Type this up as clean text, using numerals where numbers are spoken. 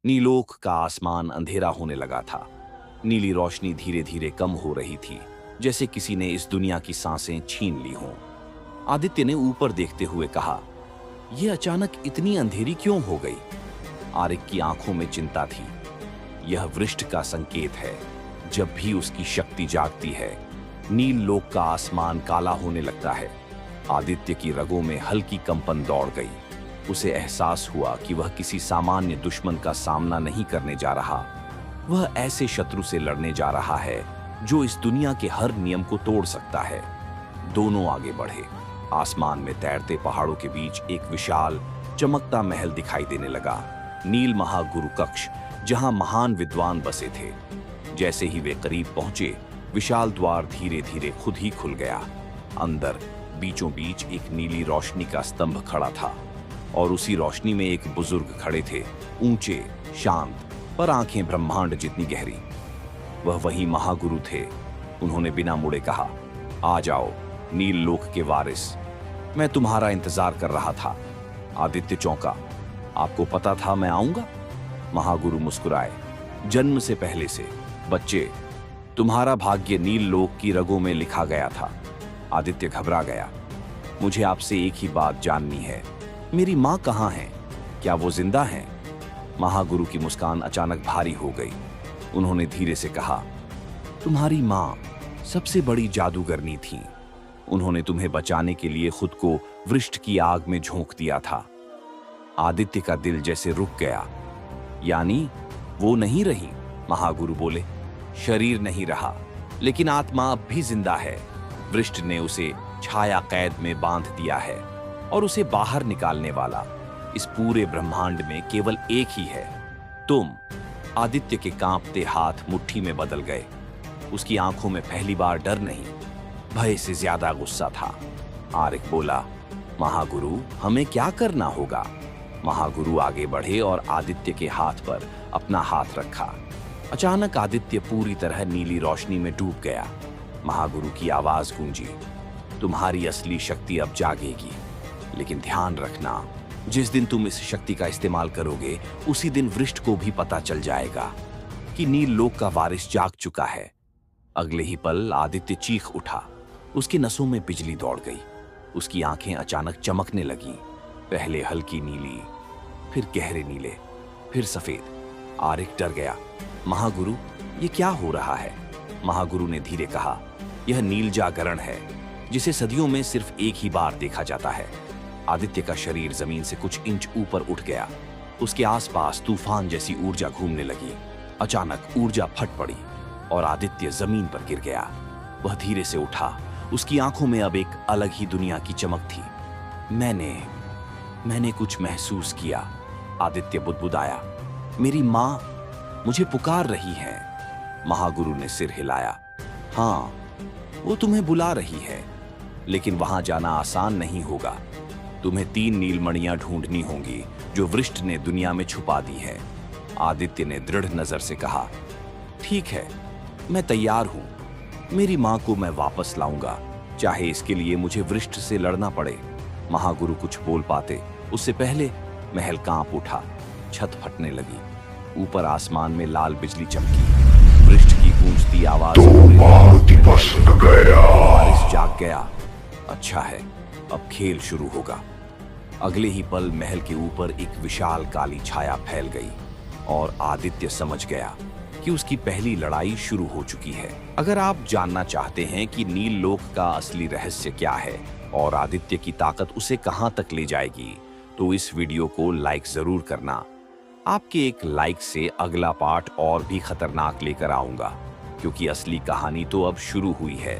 नीलोक का आसमान अंधेरा होने लगा था। नीली रोशनी धीरे धीरे कम हो रही थी, जैसे किसी ने इस दुनिया की सांसें छीन ली हों। आदित्य ने ऊपर देखते हुए कहा, यह अचानक इतनी अंधेरी क्यों हो गई? आरिक की आंखों में चिंता थी। यह वृष्टि का संकेत है। जब भी उसकी शक्ति जागती है, नील लोक का आसमान काला होने लगता है। आदित्य की रगों में हल्की कंपन दौड़ गई। उसे एहसास हुआ कि वह किसी सामान्य दुश्मन का सामना नहीं करने जा रहा। वह ऐसे शत्रु से लड़ने जा रहा है जो इस दुनिया के हर नियम को तोड़ सकता है। दोनों आगे बढ़े। आसमान में तैरते पहाड़ों के बीच एक विशाल चमकता महल दिखाई देने लगा। नील महागुरु कक्ष, जहां महान विद्वान बसे थे। जैसे ही वे करीब पहुंचे, विशाल द्वार धीरे धीरे खुद ही खुल गया। अंदर बीचों बीच एक नीली रोशनी का स्तंभ खड़ा था और उसी रोशनी में एक बुजुर्ग खड़े थे, ऊंचे, शांत, पर आंखें ब्रह्मांड जितनी गहरी। वह वही महागुरु थे। उन्होंने बिना मुड़े कहा, आ जाओ नील लोक के वारिस, मैं तुम्हारा इंतजार कर रहा था। आदित्य चौंका, आपको पता था मैं आऊंगा? महागुरु मुस्कुराए, जन्म से पहले से। बच्चे, तुम्हारा भाग्य नील लोक की रगों में लिखा गया था। आदित्य घबरा गया। मुझे आपसे एक ही बात जाननी है, मेरी माँ कहाँ है? क्या वो जिंदा हैं? महागुरु की मुस्कान अचानक भारी हो गई। उन्होंने धीरे से कहा, तुम्हारी माँ सबसे बड़ी जादूगरनी थी। उन्होंने तुम्हें बचाने के लिए खुद को वृष्टि की आग में झोंक दिया था। आदित्य का दिल जैसे रुक गया। यानी वो नहीं रही? महागुरु बोले, शरीर नहीं रहा, लेकिन आत्मा अब भी जिंदा है। वृष्टि ने उसे छाया कैद में बांध दिया है और उसे बाहर निकालने वाला इस पूरे ब्रह्मांड में केवल एक ही है, तुम। आदित्य के कांपते हाथ मुट्ठी में बदल गए। उसकी आंखों में पहली बार डर नहीं, भय से ज्यादा गुस्सा था। आरिक बोला, महागुरु, हमें क्या करना होगा? महागुरु आगे बढ़े और आदित्य के हाथ पर अपना हाथ रखा। अचानक आदित्य पूरी तरह नीली रोशनी में डूब गया। महागुरु की आवाज गूंजी, तुम्हारी असली शक्ति अब जागेगी, लेकिन ध्यान रखना, जिस दिन तुम इस शक्ति का इस्तेमाल करोगे, उसी दिन वृष्टि को भी पता चल जाएगा कि नील लोक का वारिस जाग चुका है। अगले ही पल आदित्य चीख उठा। उसकी नसों में बिजली दौड़ गई। उसकी आंखें अचानक चमकने लगीं। पहले हल्की नीली, फिर गहरे नीले, फिर सफेद। आरिक डर गया। महागुरु, ये क्या हो रहा है? महागुरु ने धीरे कहा, यह नील जागरण है, जिसे सदियों में सिर्फ एक ही बार देखा जाता है। आदित्य का शरीर जमीन से कुछ इंच ऊपर उठ गया। उसके आसपास तूफान जैसी ऊर्जा घूमने लगी। अचानक ऊर्जा फट पड़ी और आदित्य जमीन पर गिर गया। वह धीरे से उठा। उसकी आंखों में अब एक अलग ही दुनिया की चमक थी। मैंने कुछ महसूस किया। आदित्य बुदबुदाया, मेरी माँ मुझे पुकार रही है। महागुरु ने सिर हिलाया, हाँ, वो तुम्हें बुला रही है, लेकिन वहां जाना आसान नहीं होगा। तुम्हें 3 नीलमणियां ढूंढनी होंगी जो वृष्टि ने दुनिया में छुपा दी है। आदित्य ने दृढ़ नजर से कहा, ठीक है, मैं तैयार हूं। मेरी मां को मैं वापस लाऊंगा, चाहे इसके लिए मुझे वृष्टि से लड़ना पड़े। महागुरु कुछ बोल पाते उससे पहले महल कांप उठा। छत फटने लगी। ऊपर आसमान में लाल बिजली चमकी। वृष्टि की गूंजती आवाज बारिश जाग गया। अच्छा है, अब खेल शुरू होगा। अगले ही पल महल के ऊपर एक विशाल काली छाया फैल गई और आदित्य समझ गया कि उसकी पहली लड़ाई शुरू हो चुकी है। अगर आप जानना चाहते हैं कि नील लोक का असली रहस्य क्या है और आदित्य की ताकत उसे कहां तक ले जाएगी, तो इस वीडियो को लाइक जरूर करना। आपके एक लाइक से अगला पार्ट और भी खतरनाक लेकर आऊंगा, क्योंकि असली कहानी तो अब शुरू हुई है।